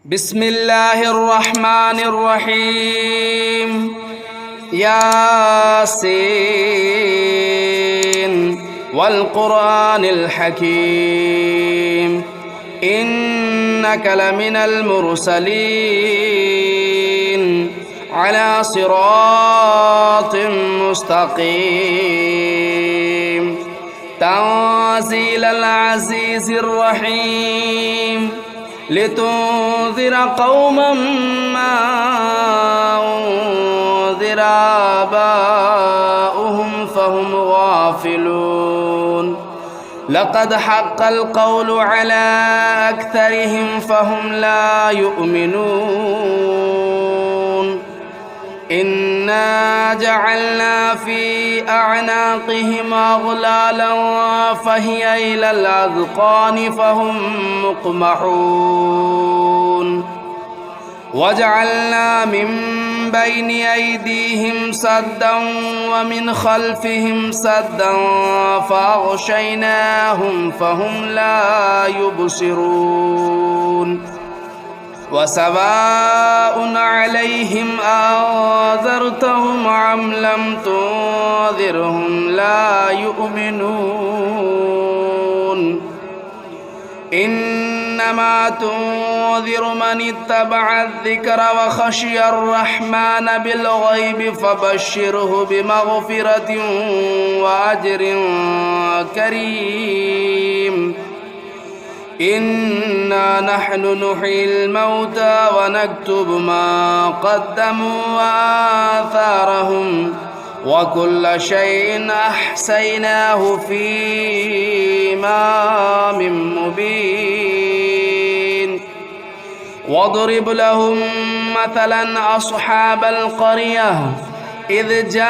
بسم الله الرحمن الرحيم. ياسين والقرآن الحكيم إنك لمن المرسلين على صراط مستقيم تنزيل العزيز الرحيم لتنذر قوما ما أنذر آباؤهم فهم غافلون لقد حق القول على أكثرهم فهم لا يؤمنون إنا جعلنا في أعناقهم أغلالا فهي إلى الأذقان فهم مقمحون وجعلنا من بين أيديهم سدا ومن خلفهم سدا فأغشيناهم فهم لا يبصرون وسواء عليهم أنذرتهم أم لم تنذرهم لا يؤمنون إنما تنذر من اتبع الذكر وخشي الرحمن بالغيب فبشره بمغفرة وأجر كريم إنا نحن نحيي الموتى ونكتب ما قدموا وآثارهم وكل شيء أحصيناه في إمام مبين واضرب لهم مثلا أصحاب القرية إذ جاءها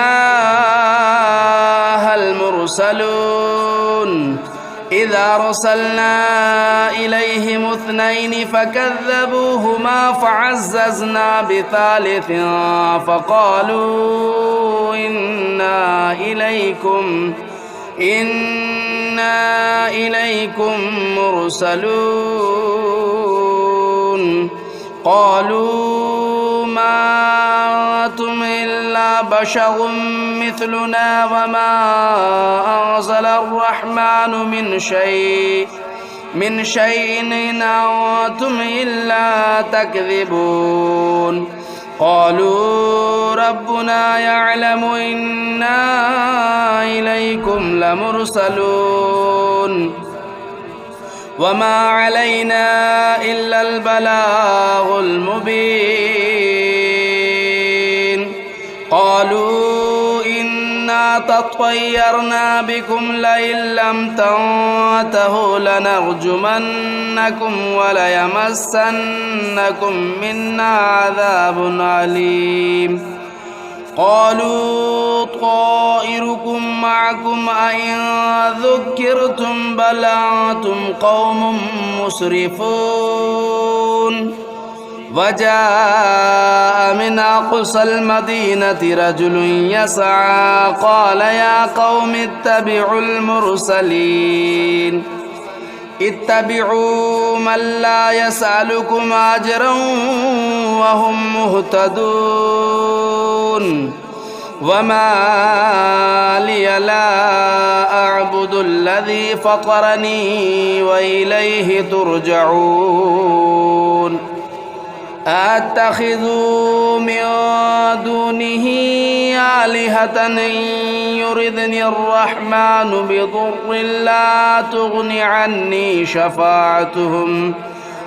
المرسلون إذا أرسلنا إليهم اثنين فكذبوهما فعززنا بثالث فقالوا إنا إليكم مرسلون قالوا ما أنتم إلا بشر مثلنا وما أنزل الرحمن من شيء إن أنتم إلا تكذبون قالوا ربنا يعلم إنا إليكم لمرسلون وما علينا إلا البلاغ المبين قالوا إنا تطيرنا بكم لئن لم تنتهوا لنرجمنكم وليمسنكم منا عذاب أليم قالوا طائركم معكم أئن ذكرتم بل أنتم قوم مسرفون وجاء من أقصى المدينة رجل يسعى قال يا قوم اتبعوا المرسلين اتبعوا من لا يسألكم أجرا وهم مهتدون وما لي لا أعبد الذي فطرني وإليه ترجعون أتخذ من دونه آلهة إن يردني الرحمن بضر لا تغن عني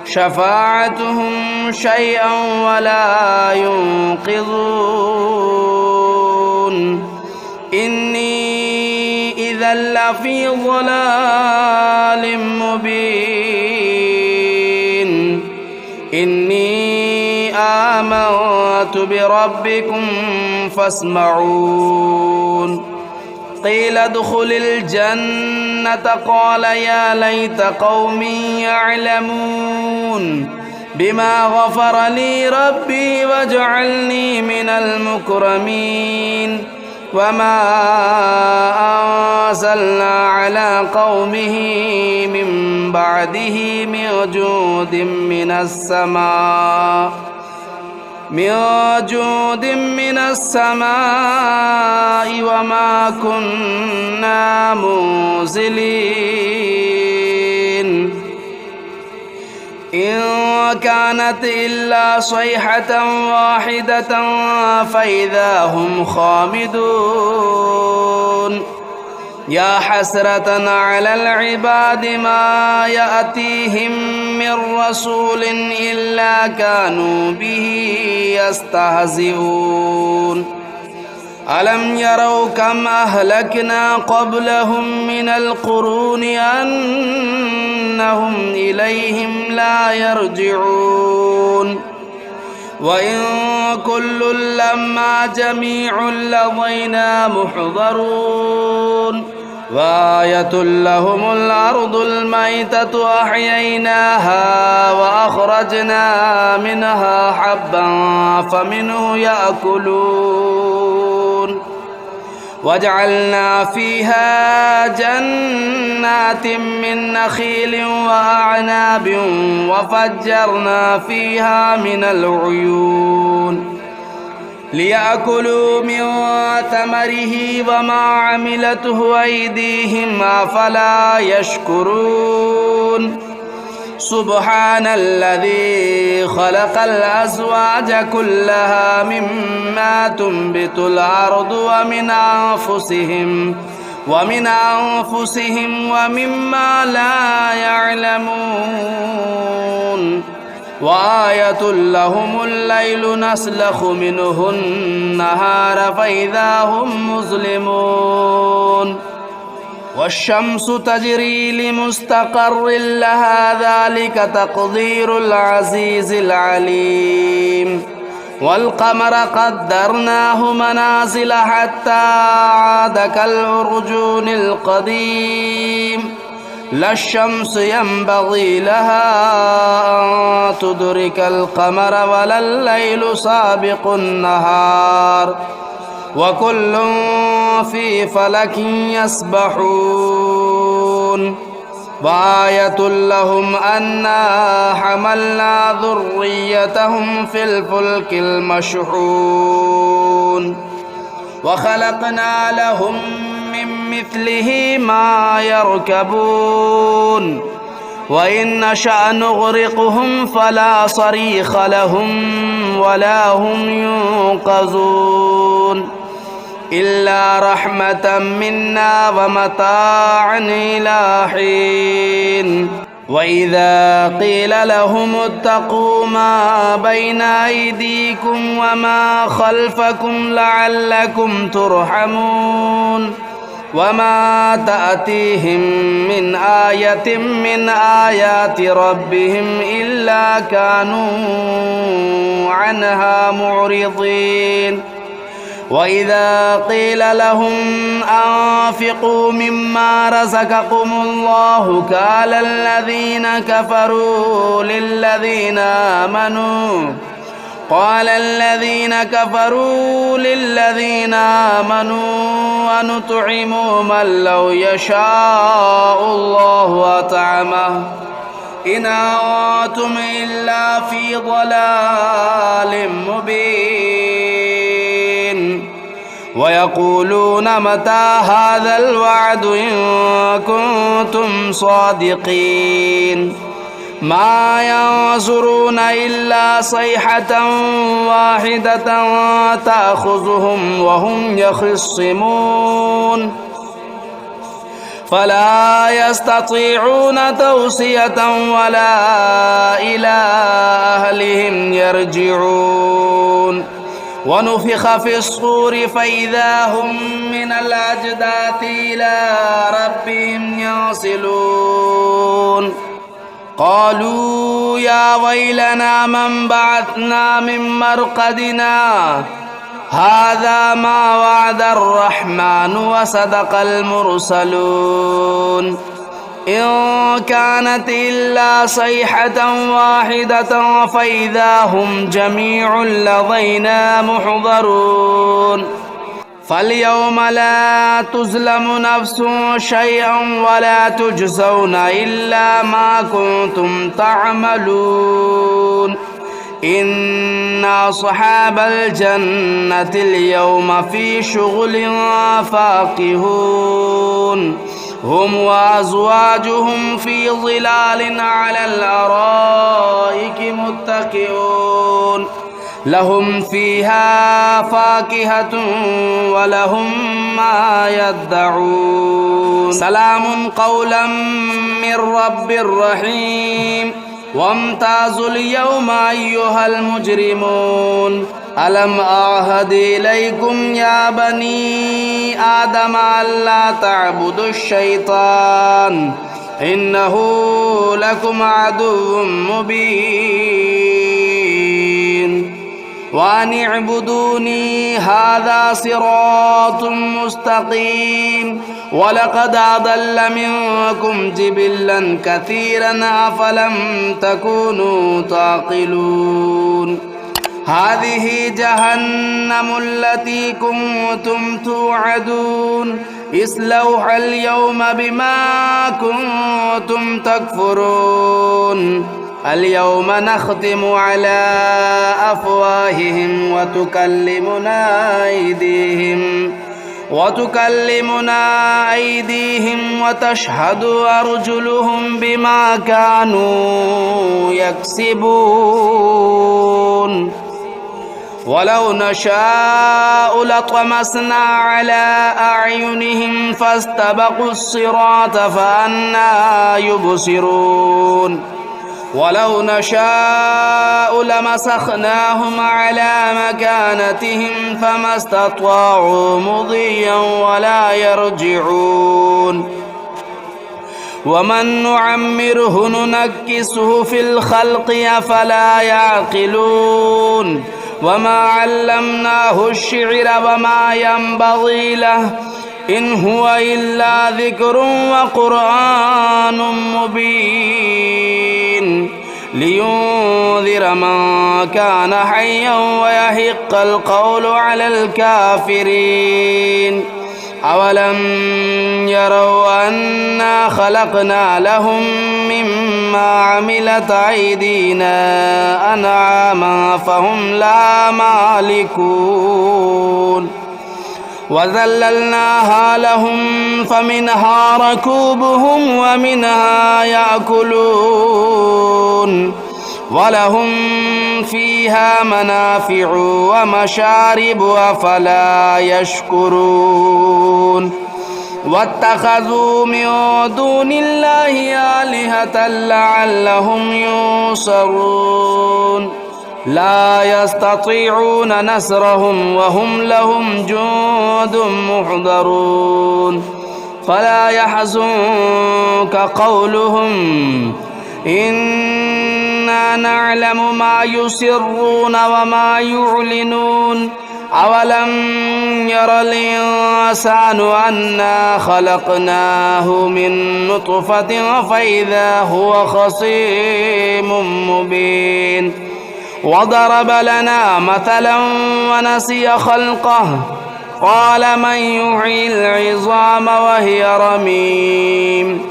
شفاعتهم شيئا ولا ينقذون إني إذا لفي ضلال مبين إني آمنت بربكم فاسمعون قيل ادخل الجنة قال يا ليت قومي يعلمون بما غفر لي ربي وجعلني من المكرمين وما أنزلنا على قومه من بعده من جود من السماء وما كنا منزلين إن كانت إلا صيحة واحدة فإذا هم خامدون يا حسرة على العباد ما يأتيهم من رسول إلا كانوا به يستهزئون ألم يروا كم أهلكنا قبلهم من القرون أنهم إليهم لا يرجعون وإن كل لما جميع لدينا محضرون وآية لهم الأرض الميتة أحييناها وأخرجنا منها حبا فمنه يأكلون وجعلنا فيها جنات من نخيل وأعناب وفجرنا فيها من العيون ليأكلوا من ثمره وما عملته أيديهم أفلا يشكرون سبحان الذي خلق الأزواج كلها مما تنبت الأرض ومن أنفسهم ومما لا يعلمون وآية لهم الليل نسلخ منه النهار فإذا هم مظلمون والشمس تجري لمستقر لها ذلك تقدير العزيز العليم والقمر قدرناه منازل حتى عاد كالعرجون القديم لا الشمس ينبغي لها أن تدرك القمر ولا الليل سابق النهار وكل في فلك يسبحون وآية لهم أنا حملنا ذريتهم في الفلك المشحون وخلقنا لهم من مثله ما يركبون وإن نشأ نغرقهم فلا صريخ لهم ولا هم ينقذون إلا رحمة منا ومتاعا إلى حين وإذا قيل لهم اتقوا ما بين أيديكم وما خلفكم لعلكم ترحمون وما تأتيهم من آية من آيات ربهم إلا كانوا عنها معرضين وإذا قيل لهم أنفقوا مما رزقكم الله قال الذين كفروا للذين آمنوا ونطعم من لو يشاء الله أطعمه إن أنتم إلا في ضلال مبين ويقولون متى هذا الوعد إن كنتم صادقين ما ينظرون إلا صيحة واحدة تأخذهم وهم يخصمون فلا يستطيعون توصية ولا إلى أهلهم يرجعون ونفخ في الصور فإذا هم من الأجداث إلى ربهم ينسلون قالوا يا ويلنا من بعثنا من مرقدنا هذا ما وعد الرحمن وصدق المرسلون إن كانت إلا صيحة واحدة فإذا هم جميع لدينا محضرون فاليوم لا تظلم نفس شيئا ولا تجزون إلا ما كنتم تعملون إن أصحاب الجنة اليوم في شغل فاكهون هم وأزواجهم في ظلال على الأرائك متكئون لهم فيها فاكهة ولهم ما يدعون سلام قولا من رب رحيم وامتازوا اليوم أيها المجرمون ألم أعهد إليكم يا بني آدم ألا تعبدوا الشيطان إنه لكم عدو مبين وأن اعبدوني هذا صراط مستقيم ولقد أضل منكم جبلا كثيرا أفلم تكونوا تعقلون هذه جهنم التي كنتم توعدون اصلوها اليوم بما كنتم تكفرون اليوم نختم على أفواههم وتكلمنا أيديهم وتشهد أرجلهم بما كانوا يكسبون ولو نشاء لطمسنا على أعينهم فاستبقوا الصراط فأنى يبصرون ولو نشاء لمسخناهم على مكانتهم فما استطاعوا مضيا ولا يرجعون ومن نعمره ننكسه في الخلق أفلا يعقلون وما علمناه الشعر وما ينبغي له إن هو إلا ذكر وقرآن مبين لينذر من كان حيا ويحق القول على الكافرين أولم يروا أنا خلقنا لهم مما عملت أيدينا أنعاما فهم لا مالكون وذللناها لهم فمنها ركوبهم ومنها يأكلون ولهم فيها منافع ومشارب أفلا يشكرون واتخذوا من دون الله آلهة لعلهم ينصرون لا يستطيعون نصرهم وهم لهم جند محضرون فلا يحزنك قولهم إنا نعلم ما يسرون وما يعلنون أولم ير الإنسان أنا خلقناه من نطفة فإذا هو خصيم مبين وضرب لنا مثلا ونسي خلقه قال من يحيي العظام وهي رميم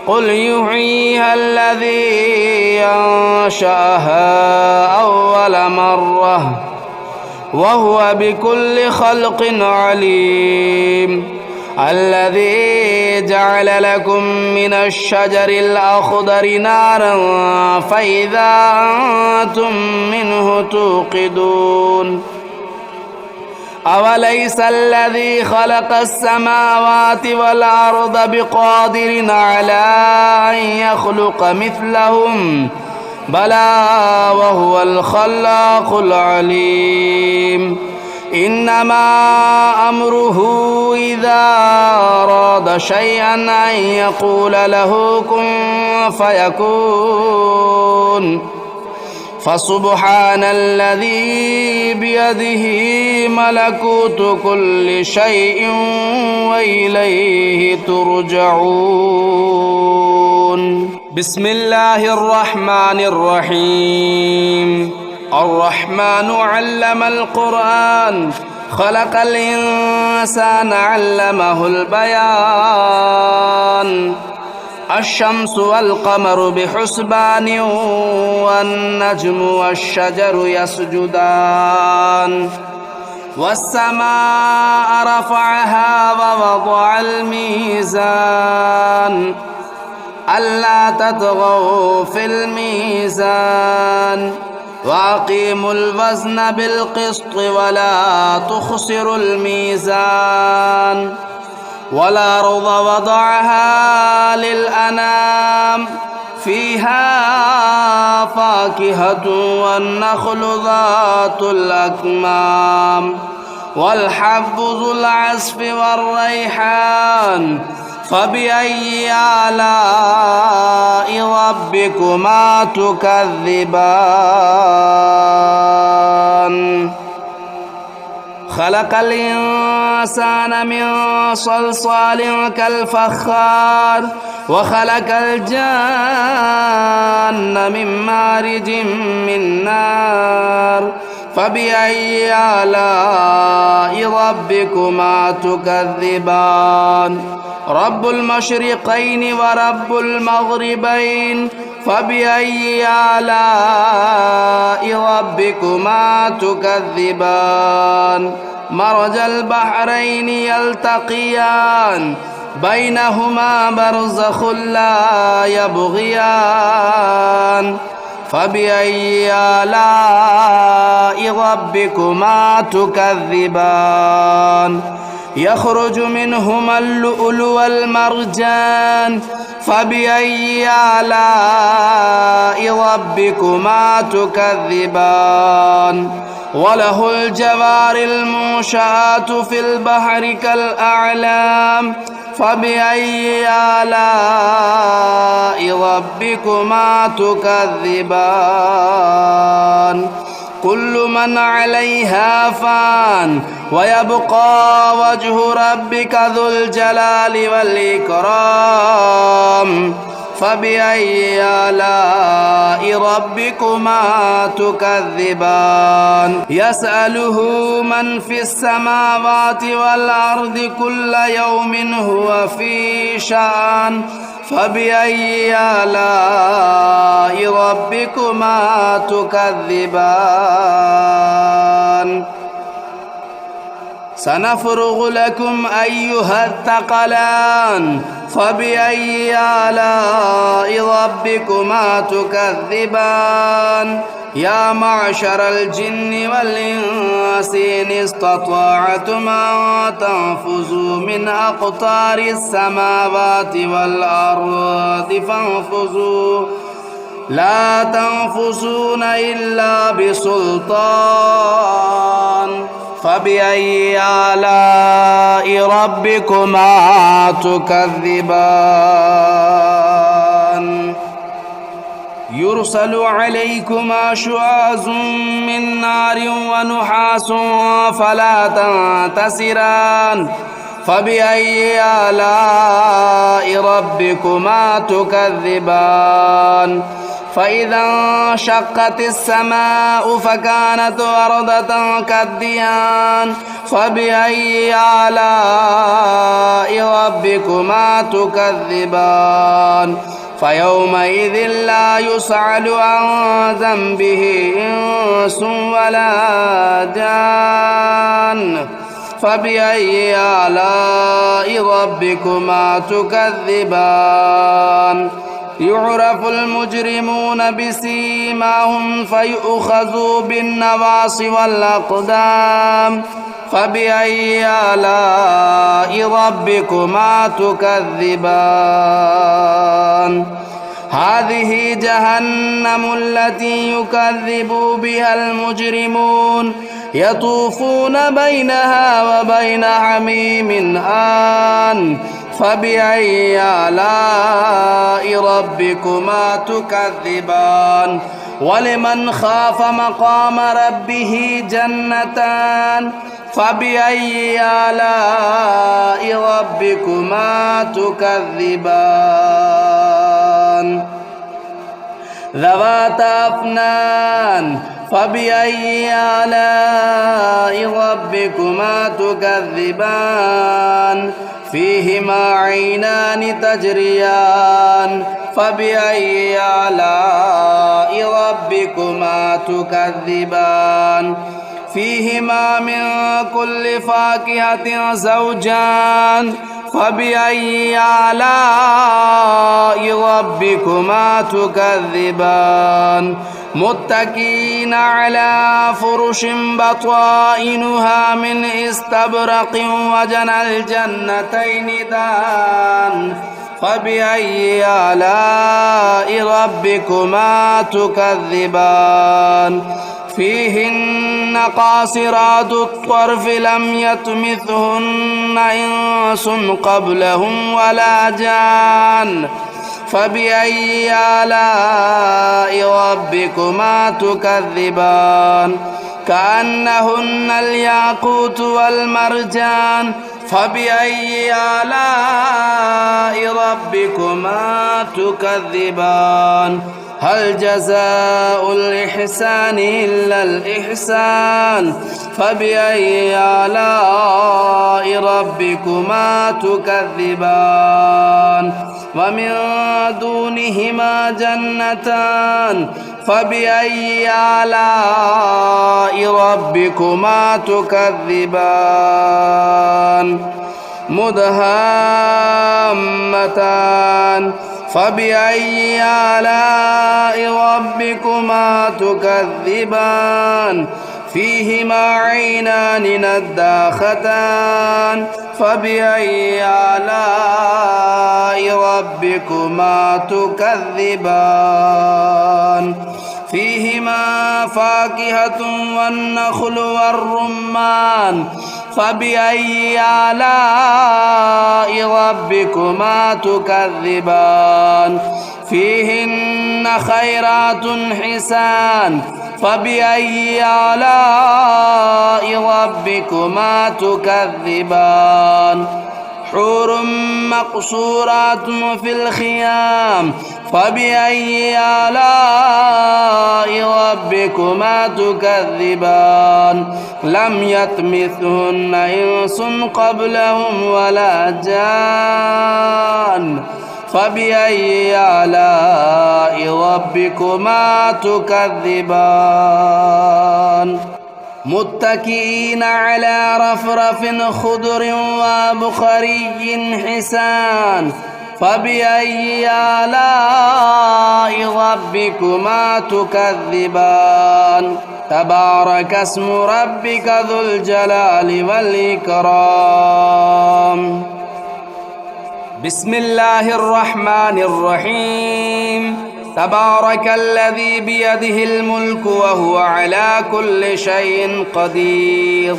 قل يحييها الذي أنشأها أول مرة وهو بكل خلق عليم الذي جعل لكم من الشجر الأخضر نارا فإذا أنتم منه توقدون أوليس الذي خلق السماوات والأرض بقادر على أن يخلق مثلهم بلى وهو الخلاق العليم إنما أمره إذا أراد شيئا أن يقول له كن فيكون فسبحان الذي بيده ملكوت كل شيء وإليه ترجعون بسم الله الرحمن الرحيم الرحمن علم القرآن خلق الإنسان علمه البيان الشمس والقمر بحسبان والنجم والشجر يسجدان والسماء رفعها ووضع الميزان ألا تطغوا في الميزان وأقيموا الوزن بالقسط ولا تخسروا الميزان والأرض وضعها للأنام فيها فاكهة والنخل ذات الأكمام والحب ذو العصف والريحان فبأي آلاء ربكما تكذبان خلق الإنسان من صلصال كالفخار وخلق الجان من مارج من نار فبأي آلاء ربكما تكذبان رب المشرقين ورب المغربين فبأي آلاء ربكما تكذبان مرج البحرين يلتقيان بينهما برزخ لا يبغيان فبأي آلاء ربكما تكذبان يخرج منهما اللؤلؤ والمرجان فبأي آلاء ربكما تكذبان وله الجوار المنشآت في البحر كالأعلام فبأي آلاء ربكما تكذبان كل من عليها فان ويبقى وجه ربك ذو الجلال والإكرام فبأي آلاء ربكما تكذبان يسأله من في السماوات والأرض كل يوم هو في شأن فبأي آلاء ربكما تكذبان سنفرغ لكم أيها الثقلان فبأي آلاء ربكما تكذبان يا معشر الجن والإنس إن استطعتم أن تنفذوا من أقطار السماوات والأرض فانفذوا لا تنفذون إلا بسلطان فبأي آلاء ربكما تكذبان يرسل عليكما شواظ من نار ونحاس فلا تنتصران فبأي آلاء ربكما تكذبان فإذا انشقت السماء فكانت وردة كالدهان فبأي آلاء ربكما تكذبان فيومئذ لا يسأل عن ذنبه إنس ولا جان فبأي آلاء ربكما تكذبان يعرف المجرمون بسيماهم فيؤخذوا بالنواصي والأقدام فبأي آلاء ربكما تكذبان هذه جهنم التي يكذب بها المجرمون يطوفون بينها وبين حميم آن فبأي آلاء ربكما تكذبان ولمن خاف مقام ربه جنتان فبأي آلاء ربكما تكذبان ذواتا أفنان فبأي آلاء ربكما تكذبان فيهما عينان تجريان فبأي آلاء ربكما تكذبان فيهما من كل فاكهة زوجان فبأي آلاء ربكما تكذبان متكئين على فرش بطائنها من استبرق وجنى الجنتين دان فبأي آلاء ربكما تكذبان فيهن قاصرات الطرف لم يطمثهن إنس قبلهم ولا جان فبأي آلاء ربكما تكذبان كأنهن الياقوت والمرجان فبأي آلاء ربكما تكذبان هل جزاء الإحسان إلا الإحسان فبأي آلاء ربكما تكذبان ومن دونهما جنتان فبأي آلاء ربكما تكذبان مدهامتان فبأي آلاء ربكما تكذبان فيهما عينان نضاختان فبأي آلاء ربكما تكذبان فيهما فاكهة والنخل والرمان فبأي آلاء ربكما تكذبان فيهن خيرات حسان فبأي آلاء ربكما تكذبان حور مقصورات في الخيام فبأي آلاء ربكما تكذبان لم يطمثهن إنس قبلهم ولا جان فبأي آلاء ربكما تكذبان متكئين على رفرف خضر وبخري حسان فبأي آلاء ربكما تكذبان تبارك اسم ربك ذو الجلال والإكرام بسم الله الرحمن الرحيم تبارك الذي بيده الملك وهو على كل شيء قدير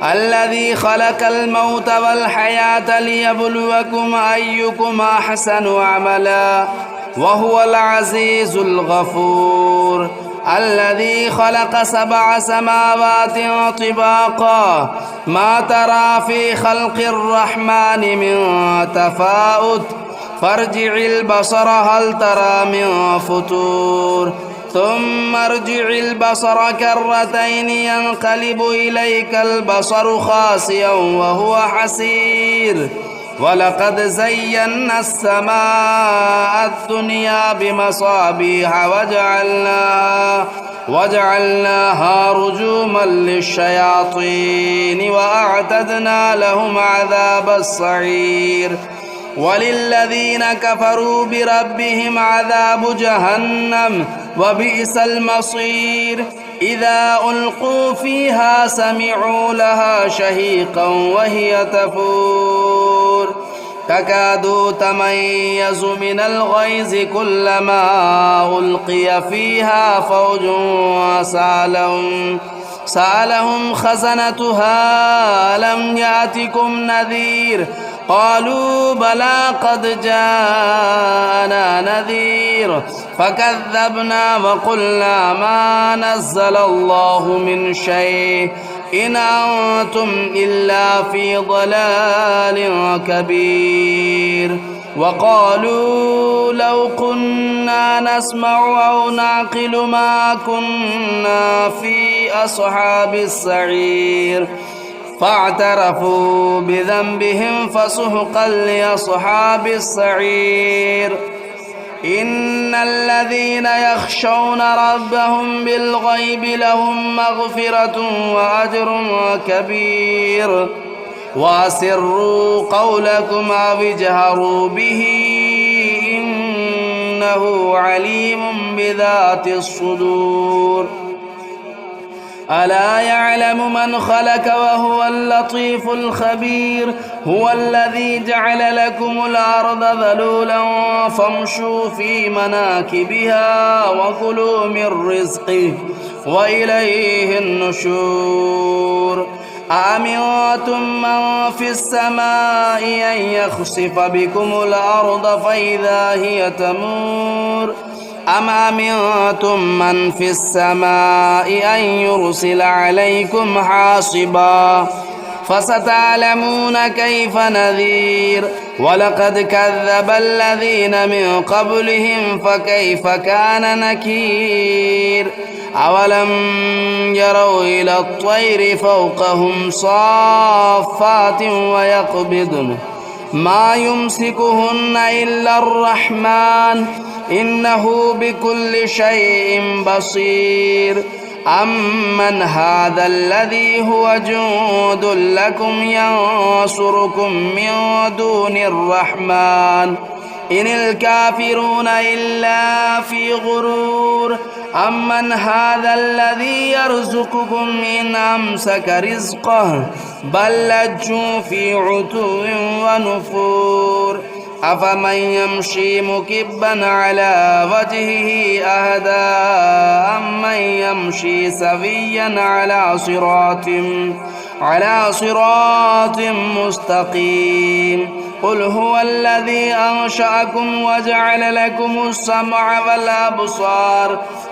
الذي خلق الموت والحياة ليبلوكم أيكم أحسن عملا وهو العزيز الغفور الذي خلق 7 سماوات طباقا ما ترى في خلق الرحمن من تفاؤت فارجع البصر هل ترى من فتور ثم ارجع البصر كرتين ينقلب إليك البصر خاسئا وهو حسير ولقد زينا السماء الدنيا بمصابيح وجعلناها رجوما للشياطين وأعتدنا لهم عذاب السعير وللذين كفروا بربهم عذاب جهنم وبئس المصير إذا ألقوا فيها سمعوا لها شهيقا وهي تفور تكاد تميز من الغيظ كلما ألقي فيها فوج سألهم خزنتها ألم يأتكم نذير قالوا بلى قد جاءنا نذير فكذبنا وقلنا ما نزل الله من شيء إن أنتم إلا في ضلال كبير وقالوا لو كنا نسمع أو نعقل ما كنا في أصحاب السعير فاعترفوا بذنبهم فسحقا لأصحاب السعير إن الذين يخشون ربهم بالغيب لهم مغفرة وأجر كبير وأسروا قولكم أو اجهروا به إنه عليم بذات الصدور ألا يعلم من خلق وهو اللطيف الخبير هو الذي جعل لكم الأرض ذلولا فامشوا في مناكبها وكلوا من رزقه وإليه النشور أأمنتم من في السماء أن يخسف بكم الأرض فإذا هي تمور أم أمنتم من في السماء أن يرسل عليكم حاصبا فستعلمون كيف نذير ولقد كذب الذين من قبلهم فكيف كان نكير أولم يروا إلى الطير فوقهم صافات ويقبضن ما يمسكهن إلا الرحمن إنه بكل شيء بصير أمن هذا الذي هو جند لكم ينصركم من دون الرحمن إن الكافرون إلا في غرور أمن هذا الذي يرزقكم إن أمسك رزقه بل لجوا في عتو ونفور أفمن يمشي مكبا على وجهه أهدى أمن يمشي سويا على صراط مستقيم قل هو الذي أنشأكم وجعل لكم السمع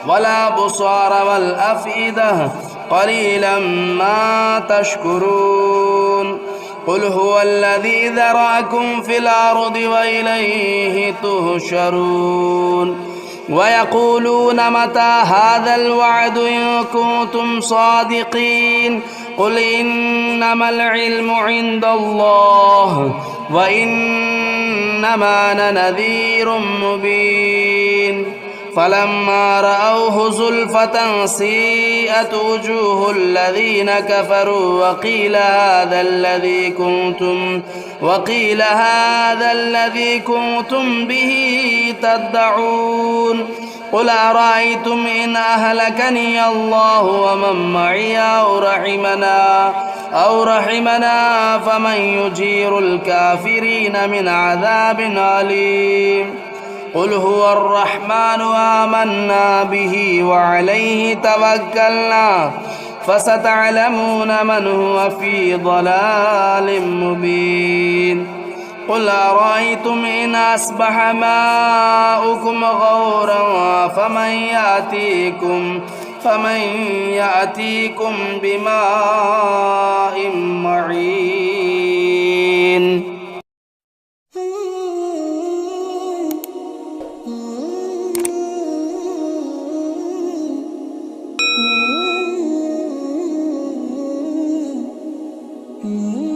والأبصار والأفئدة قليلا ما تشكرون قل هو الذي ذرأكم في الأرض وإليه تهشرون ويقولون متى هذا الوعد إن كنتم صادقين قل إنما العلم عند الله وإنما أنا نذير مبين فلما رأوه زلفة سيئت وجوه الذين كفروا وقيل هذا الذي كنتم به تدعون قل أرأيتم إن أهلكني الله ومن معي أو رحمنا فمن يجير الكافرين من عذاب أليم قل هو الرحمن آمنا به وعليه توكلنا فستعلمون من هو في ضلال مبين قل أرأيتم إن أصبح ماؤكم غورا فمن يأتيكم بماء معين